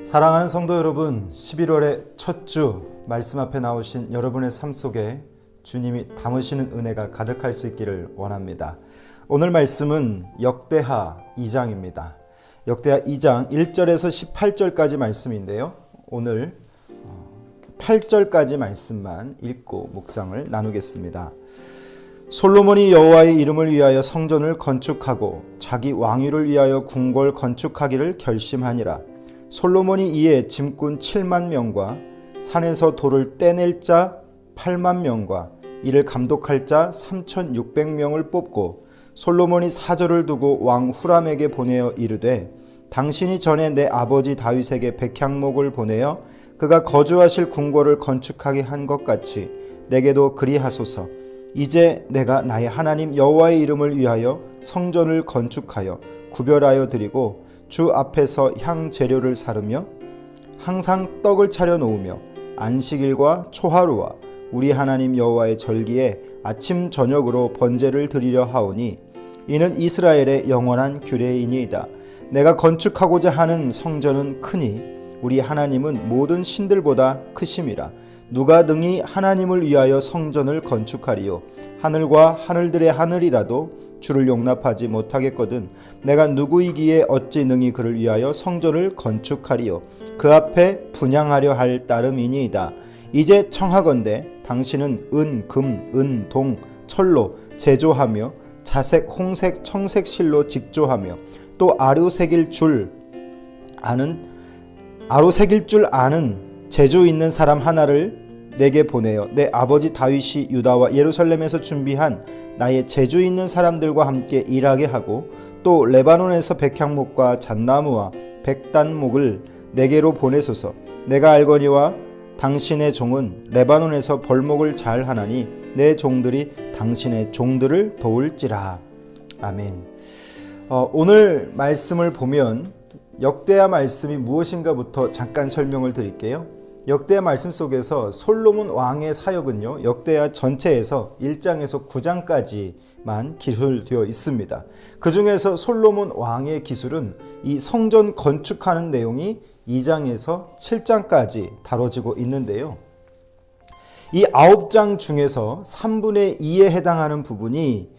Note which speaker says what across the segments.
Speaker 1: 사랑하는 성도 여러분, 11월의 첫 주 말씀 앞에 나오신 여러분의 삶 속에 주님이 담으시는 은혜가 가득할 수 있기를 원합니다. 오늘 말씀은 역대하 2장입니다. 역대하 2장 1절에서 18절까지 말씀인데요. 오늘 8절까지 말씀만 읽고 묵상을 나누겠습니다. 솔로몬이 여호와의 이름을 위하여 성전을 건축하고 자기 왕위를 위하여 궁궐 건축하기를 결심하니라. 솔로몬이 이에 짐꾼 7만 명과 산에서 돌을 떼낼 자 8만 명과 이를 감독할 자 3,600명을 뽑고 솔로몬이 사절을 두고 왕 후람에게 보내어 이르되 당신이 전에 내 아버지 다윗에게 백향목을 보내어 그가 거주하실 궁궐을 건축하게 한 것 같이 내게도 그리하소서. 이제 내가 나의 하나님 여호와의 이름을 위하여 성전을 건축하여 구별하여 드리고 주 앞에서 향 재료를 사르며 항상 떡을 차려 놓으며 안식일과 초하루와 우리 하나님 여호와의 절기에 아침 저녁으로 번제를 드리려 하오니 이는 이스라엘의 영원한 규례이니이다. 내가 건축하고자 하는 성전은 크니 우리 하나님은 모든 신들보다 크심이라. 누가 능히 하나님을 위하여 성전을 건축하리요. 하늘과 하늘들의 하늘이라도 주를 용납하지 못하겠거든. 내가 누구이기에 어찌 능히 그를 위하여 성전을 건축하리요. 그 앞에 분향하려 할 따름이니이다. 이제 청하건대 당신은 은, 금, 은, 동, 철로 제조하며 자색, 홍색, 청색 실로 직조하며 또 아로새길 줄 아는 재주 있는 사람 하나를 내게 보내어 내 아버지 다윗이 유다와 예루살렘에서 준비한 나의 재주 있는 사람들과 함께 일하게 하고 또 레바논에서 백향목과 잣나무와 백단목을 내게로 보내소서. 내가 알거니와 당신의 종은 레바논에서 벌목을 잘 하나니 내 종들이 당신의 종들을 도울지라. 아멘. 오늘 말씀을 보면 역대하 말씀이 무엇인가부터 잠깐 설명을 드릴게요. 역대하 말씀 속에서 솔로몬 왕의 사역은요, 역대하 전체에서 1장에서 9장까지만 기술되어 있습니다. 그 중에서 솔로몬 왕의 기술은 이 성전 건축하는 내용이 2장에서 7장까지 다뤄지고 있는데요. 이 9장 중에서 3분의 2에 해당하는 부분이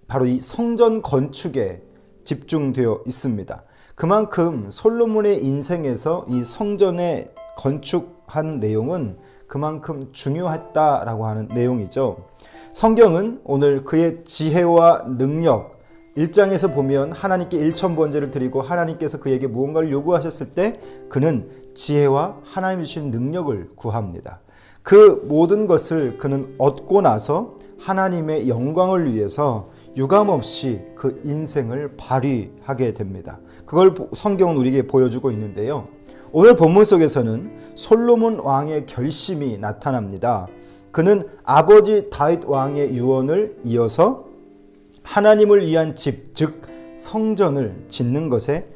Speaker 1: 바로 이 성전 건축에 집중되어 있습니다. 그만큼 솔로몬의 인생에서 이 성전의 건축한 내용은 그만큼 중요했다라고 하는 내용이죠. 성경은 오늘 그의 지혜와 능력, 1장에서 보면 하나님께 일천번제를 드리고 하나님께서 그에게 무언가를 요구하셨을 때 그는 지혜와 하나님 주신 능력을 구합니다. 그 모든 것을 그는 얻고 나서 하나님의 영광을 위해서 유감없이 그 인생을 발휘하게 됩니다. 그걸 성경은 우리에게 보여주고 있는데요. 오늘 본문 속에서는 솔로몬 왕의 결심이 나타납니다. 그는 아버지 다윗 왕의 유언을 이어서 하나님을 위한 집, 즉 성전을 짓는 것에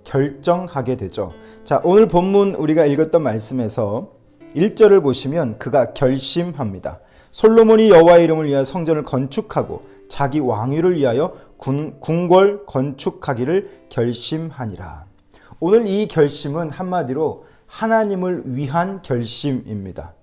Speaker 1: 결정하게 되죠. 자, 오늘 본문 우리가 읽었던 말씀에서 1절을 보시면 그가 결심합니다. 솔로몬이 여호와의 이름을 위하여 성전을 건축하고 자기 왕위를 위하여 궁궐 건축하기를 결심하니라. 오늘 이 결심은 한마디로 하나님을 위한 결심입니다.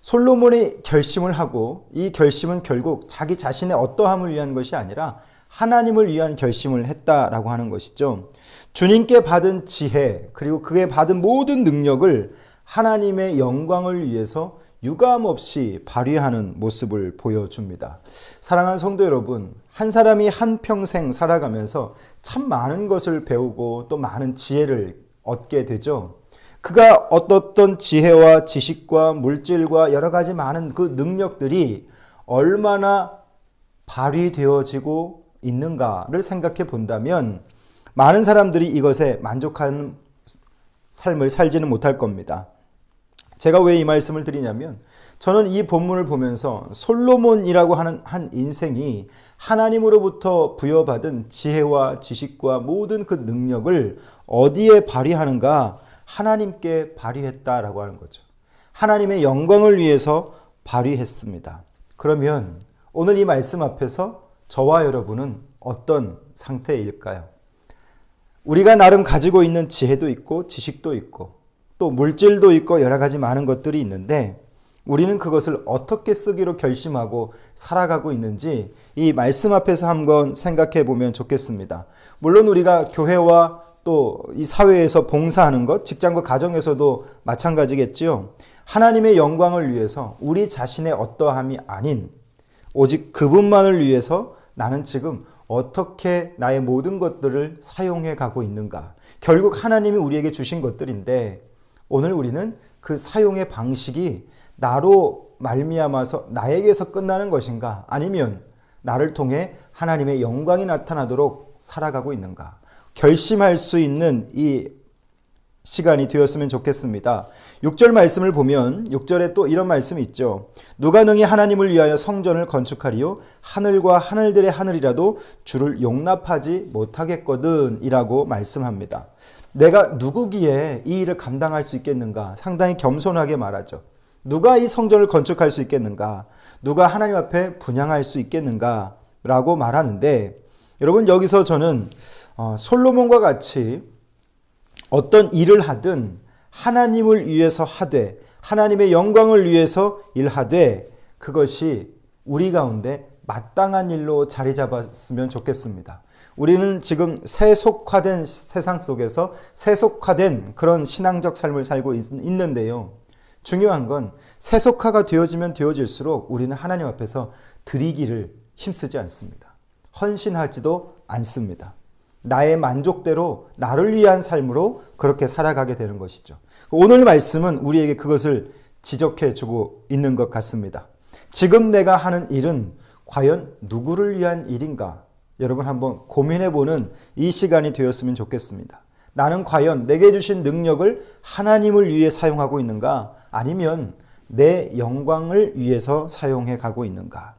Speaker 1: 솔로몬이 결심을 하고 이 결심은 결국 자기 자신의 어떠함을 위한 것이 아니라 하나님을 위한 결심을 했다라고 하는 것이죠. 주님께 받은 지혜 그리고 그에 받은 모든 능력을 하나님의 영광을 위해서 유감없이 발휘하는 모습을 보여줍니다. 사랑하는 성도 여러분, 한 사람이 한평생 살아가면서 참 많은 것을 배우고 또 많은 지혜를 얻게 되죠. 그가 얻었던 지혜와 지식과 물질과 여러 가지 많은 그 능력들이 얼마나 발휘되어지고 있는가를 생각해 본다면 많은 사람들이 이것에 만족하는 삶을 살지는 못할 겁니다. 제가 왜 이 말씀을 드리냐면 저는 이 본문을 보면서 솔로몬이라고 하는 한 인생이 하나님으로부터 부여받은 지혜와 지식과 모든 그 능력을 어디에 발휘하는가? 하나님께 발휘했다라고 하는 거죠. 하나님의 영광을 위해서 발휘했습니다. 그러면 오늘 이 말씀 앞에서 저와 여러분은 어떤 상태일까요? 우리가 나름 가지고 있는 지혜도 있고 지식도 있고 또 물질도 있고 여러 가지 많은 것들이 있는데 우리는 그것을 어떻게 쓰기로 결심하고 살아가고 있는지 이 말씀 앞에서 한번 생각해 보면 좋겠습니다. 물론 우리가 교회와 또 이 사회에서 봉사하는 것, 직장과 가정에서도 마찬가지겠지요. 하나님의 영광을 위해서 우리 자신의 어떠함이 아닌 오직 그분만을 위해서 나는 지금 어떻게 나의 모든 것들을 사용해 가고 있는가. 결국 하나님이 우리에게 주신 것들인데 오늘 우리는 그 사용의 방식이 나로 말미암아서 나에게서 끝나는 것인가 아니면 나를 통해 하나님의 영광이 나타나도록 살아가고 있는가 결심할 수 있는 이 시간이 되었으면 좋겠습니다. 6절 말씀을 보면 6절에 또 이런 말씀이 있죠. 누가 능히 하나님을 위하여 성전을 건축하리요 하늘과 하늘들의 하늘이라도 주를 용납하지 못하겠거든 이라고 말씀합니다. 내가 누구기에 이 일을 감당할 수 있겠는가 상당히 겸손하게 말하죠. 누가 이 성전을 건축할 수 있겠는가 누가 하나님 앞에 분향할 수 있겠는가 라고 말하는데 여러분 여기서 저는 솔로몬과 같이 어떤 일을 하든 하나님을 위해서 하되 하나님의 영광을 위해서 일하되 그것이 우리 가운데 마땅한 일로 자리 잡았으면 좋겠습니다. 우리는 지금 세속화된 세상 속에서 세속화된 그런 신앙적 삶을 살고 있는데요. 중요한 건 세속화가 되어지면 되어질수록 우리는 하나님 앞에서 드리기를 힘쓰지 않습니다. 헌신하지도 않습니다. 나의 만족대로 나를 위한 삶으로 그렇게 살아가게 되는 것이죠. 오늘 말씀은 우리에게 그것을 지적해 주고 있는 것 같습니다. 지금 내가 하는 일은 과연 누구를 위한 일인가? 여러분 한번 고민해 보는 이 시간이 되었으면 좋겠습니다. 나는 과연 내게 주신 능력을 하나님을 위해 사용하고 있는가? 아니면 내 영광을 위해서 사용해 가고 있는가?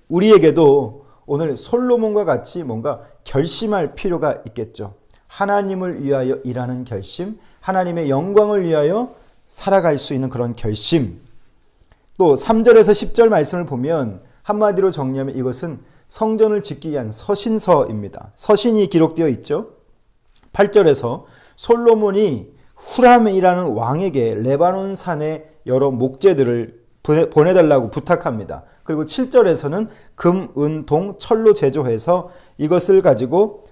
Speaker 1: 우리에게도 오늘 솔로몬과 같이 뭔가 결심할 필요가 있겠죠. 하나님을 위하여 일하는 결심, 하나님의 영광을 위하여 살아갈 수 있는 그런 결심. 또 3절에서 10절 말씀을 보면 한마디로 정리하면 이것은 성전을 짓기 위한 서신서입니다. 서신이 기록되어 있죠. 8절에서 솔로몬이 후람이라는 왕에게 레바논 산의 여러 목재들을 보내달라고 부탁합니다. 그리고 7절에서는 금, 은, 동, 철로 제조해서 이것을 가지고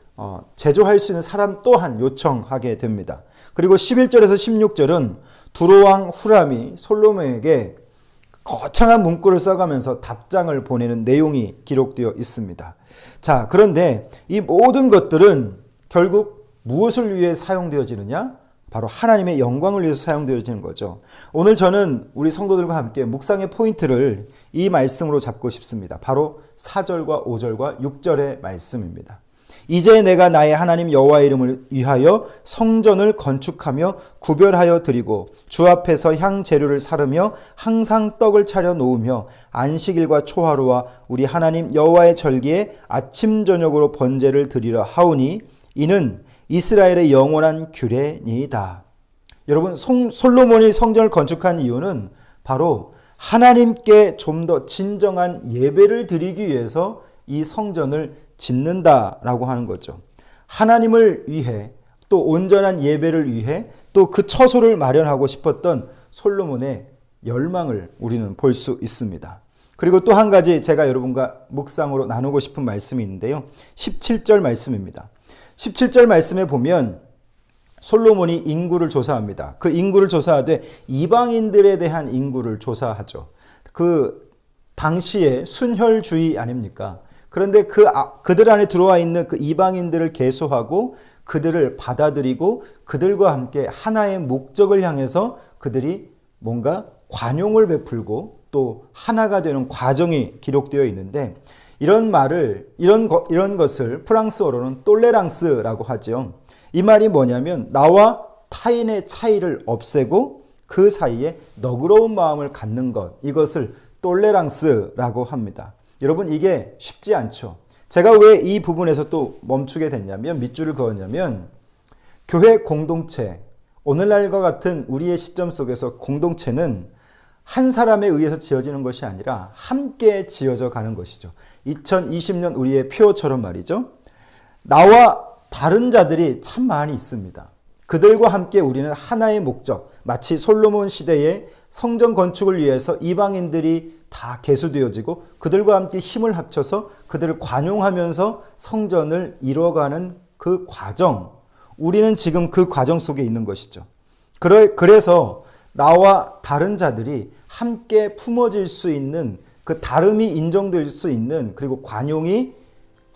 Speaker 1: 제조할 수 있는 사람 또한 요청하게 됩니다. 그리고 11절에서 16절은 두로왕 후람이 솔로몬에게 거창한 문구를 써가면서 답장을 보내는 내용이 기록되어 있습니다. 자, 그런데 이 모든 것들은 결국 무엇을 위해 사용되어지느냐? 바로 하나님의 영광을 위해서 사용되어지는 거죠. 오늘 저는 우리 성도들과 함께 묵상의 포인트를 이 말씀으로 잡고 싶습니다. 바로 4절과 5절과 6절의 말씀입니다. 이제 내가 나의 하나님 여호와의 이름을 위하여 성전을 건축하며 구별하여 드리고 주 앞에서 향 재료를 사르며 항상 떡을 차려 놓으며 안식일과 초하루와 우리 하나님 여호와의 절기에 아침 저녁으로 번제를 드리려 하오니 이는 이스라엘의 영원한 규례니이다. 여러분 솔로몬이 성전을 건축한 이유는 바로 하나님께 좀 더 진정한 예배를 드리기 위해서 이 성전을 짓는다라고 하는 거죠. 하나님을 위해 또 온전한 예배를 위해 또 그 처소를 마련하고 싶었던 솔로몬의 열망을 우리는 볼 수 있습니다. 그리고 또 한 가지 제가 여러분과 묵상으로 나누고 싶은 말씀이 있는데요. 17절 말씀입니다. 17절 말씀에 보면 솔로몬이 인구를 조사합니다. 그 인구를 조사하되 이방인들에 대한 인구를 조사하죠. 그 당시에 순혈주의 아닙니까? 그런데 그들 안에 들어와 있는 그 이방인들을 계수하고 그들을 받아들이고 그들과 함께 하나의 목적을 향해서 그들이 뭔가 관용을 베풀고 또 하나가 되는 과정이 기록되어 있는데 이런 것을 프랑스어로는 똘레랑스라고 하죠. 이 말이 뭐냐면 나와 타인의 차이를 없애고 그 사이에 너그러운 마음을 갖는 것, 이것을 똘레랑스라고 합니다. 여러분 이게 쉽지 않죠. 제가 왜 이 부분에서 또 멈추게 됐냐면 밑줄을 그었냐면 교회 공동체, 오늘날과 같은 우리의 시점 속에서 공동체는 한 사람에 의해서 지어지는 것이 아니라 함께 지어져 가는 것이죠. 2020년 우리의 표처럼 말이죠. 나와 다른 자들이 참 많이 있습니다. 그들과 함께 우리는 하나의 목적, 마치 솔로몬 시대의 성전 건축을 위해서 이방인들이 다 계수되어지고 그들과 함께 힘을 합쳐서 그들을 관용하면서 성전을 이뤄가는 그 과정, 우리는 지금 그 과정 속에 있는 것이죠. 그래서 나와 다른 자들이 함께 품어질 수 있는, 그 다름이 인정될 수 있는, 그리고 관용이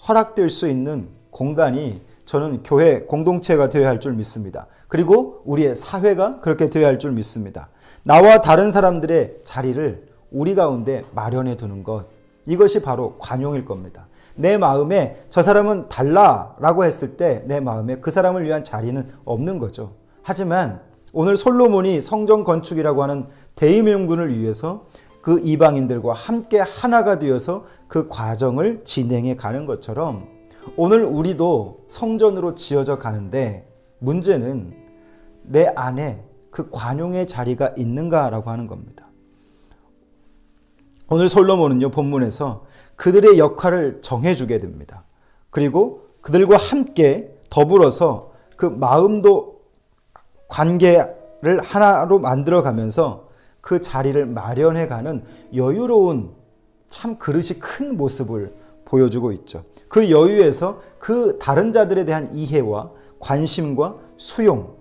Speaker 1: 허락될 수 있는 공간이 저는 교회 공동체가 되어야 할 줄 믿습니다. 그리고 우리의 사회가 그렇게 되어야 할 줄 믿습니다. 나와 다른 사람들의 자리를 우리 가운데 마련해 두는 것, 이것이 바로 관용일 겁니다. 내 마음에 저 사람은 달라라고 했을 때 내 마음에 그 사람을 위한 자리는 없는 거죠. 하지만 오늘 솔로몬이 성전 건축이라고 하는 대의명분을 위해서 그 이방인들과 함께 하나가 되어서 그 과정을 진행해 가는 것처럼 오늘 우리도 성전으로 지어져 가는데 문제는 내 안에 그 관용의 자리가 있는가라고 하는 겁니다. 오늘 솔로몬은요, 본문에서 그들의 역할을 정해주게 됩니다. 그리고 그들과 함께 더불어서 그 마음도 관계를 하나로 만들어가면서 그 자리를 마련해가는 여유로운 참 그릇이 큰 모습을 보여주고 있죠. 그 여유에서 그 다른 자들에 대한 이해와 관심과 수용,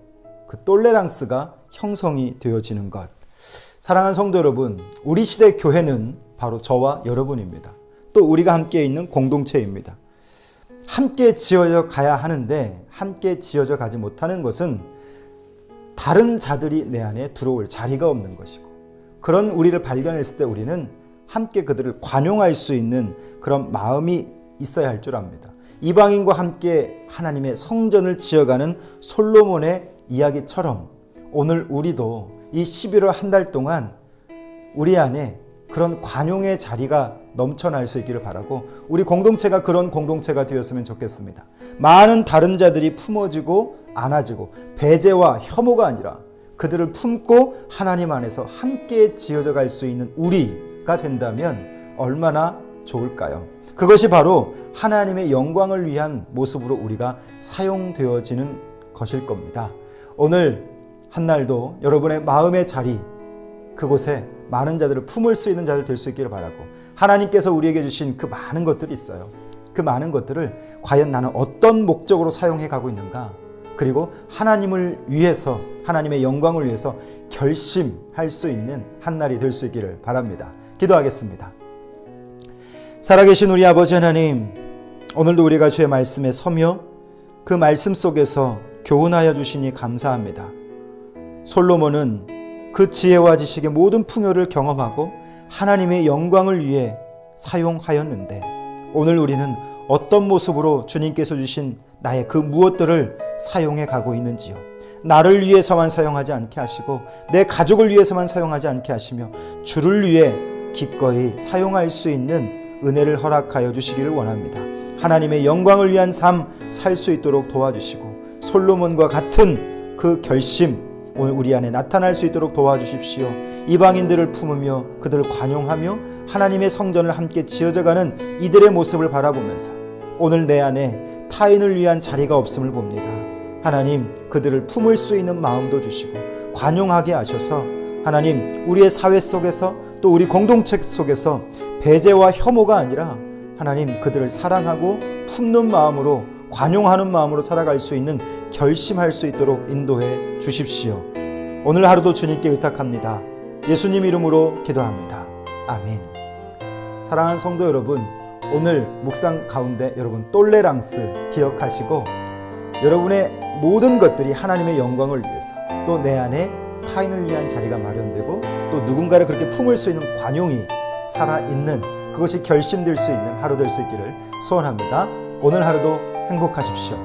Speaker 1: 그 톨레랑스가 형성이 되어지는 것. 사랑하는 성도 여러분, 우리 시대 교회는 바로 저와 여러분입니다. 또 우리가 함께 있는 공동체입니다. 함께 지어져 가야 하는데 함께 지어져 가지 못하는 것은 다른 자들이 내 안에 들어올 자리가 없는 것이고, 그런 우리를 발견했을 때 우리는 함께 그들을 관용할 수 있는 그런 마음이 있어야 할 줄 압니다. 이방인과 함께 하나님의 성전을 지어가는 솔로몬의 이야기처럼 오늘 우리도 이 11월 한 달 동안 우리 안에 그런 관용의 자리가 넘쳐날 수 있기를 바라고, 우리 공동체가 그런 공동체가 되었으면 좋겠습니다. 많은 다른 자들이 품어지고 안아지고 배제와 혐오가 아니라 그들을 품고 하나님 안에서 함께 지어져 갈 수 있는 우리가 된다면 얼마나 좋을까요? 그것이 바로 하나님의 영광을 위한 모습으로 우리가 사용되어지는 것일 겁니다. 오늘 한날도 여러분의 마음의 자리, 그곳에 많은 자들을 품을 수 있는 자들 될 수 있기를 바라고, 하나님께서 우리에게 주신 그 많은 것들이 있어요. 그 많은 것들을 과연 나는 어떤 목적으로 사용해 가고 있는가, 그리고 하나님을 위해서, 하나님의 영광을 위해서 결심할 수 있는 한날이 될 수 있기를 바랍니다. 기도하겠습니다. 살아계신 우리 아버지 하나님, 오늘도 우리가 주의 말씀에 서며 그 말씀 속에서 교훈하여 주시니 감사합니다. 솔로몬은 그 지혜와 지식의 모든 풍요를 경험하고 하나님의 영광을 위해 사용하였는데, 오늘 우리는 어떤 모습으로 주님께서 주신 나의 그 무엇들을 사용해 가고 있는지요. 나를 위해서만 사용하지 않게 하시고 내 가족을 위해서만 사용하지 않게 하시며 주를 위해 기꺼이 사용할 수 있는 은혜를 허락하여 주시기를 원합니다. 하나님의 영광을 위한 삶 살 수 있도록 도와주시고, 솔로몬과 같은 그 결심 오늘 우리 안에 나타날 수 있도록 도와주십시오. 이방인들을 품으며 그들을 관용하며 하나님의 성전을 함께 지어져가는 이들의 모습을 바라보면서 오늘 내 안에 타인을 위한 자리가 없음을 봅니다. 하나님, 그들을 품을 수 있는 마음도 주시고 관용하게 하셔서 하나님, 우리의 사회 속에서 또 우리 공동체 속에서 배제와 혐오가 아니라 하나님, 그들을 사랑하고 품는 마음으로, 관용하는 마음으로 살아갈 수 있는 결심할 수 있도록 인도해 주십시오. 오늘 하루도 주님께 의탁합니다. 예수님 이름으로 기도합니다. 아멘. 사랑하는 성도 여러분, 오늘 묵상 가운데 여러분 톨레랑스 기억하시고, 여러분의 모든 것들이 하나님의 영광을 위해서, 또 내 안에 타인을 위한 자리가 마련되고 또 누군가를 그렇게 품을 수 있는 관용이 살아있는, 그것이 결심될 수 있는 하루 될 수 있기를 소원합니다. 오늘 하루도 행복하십시오.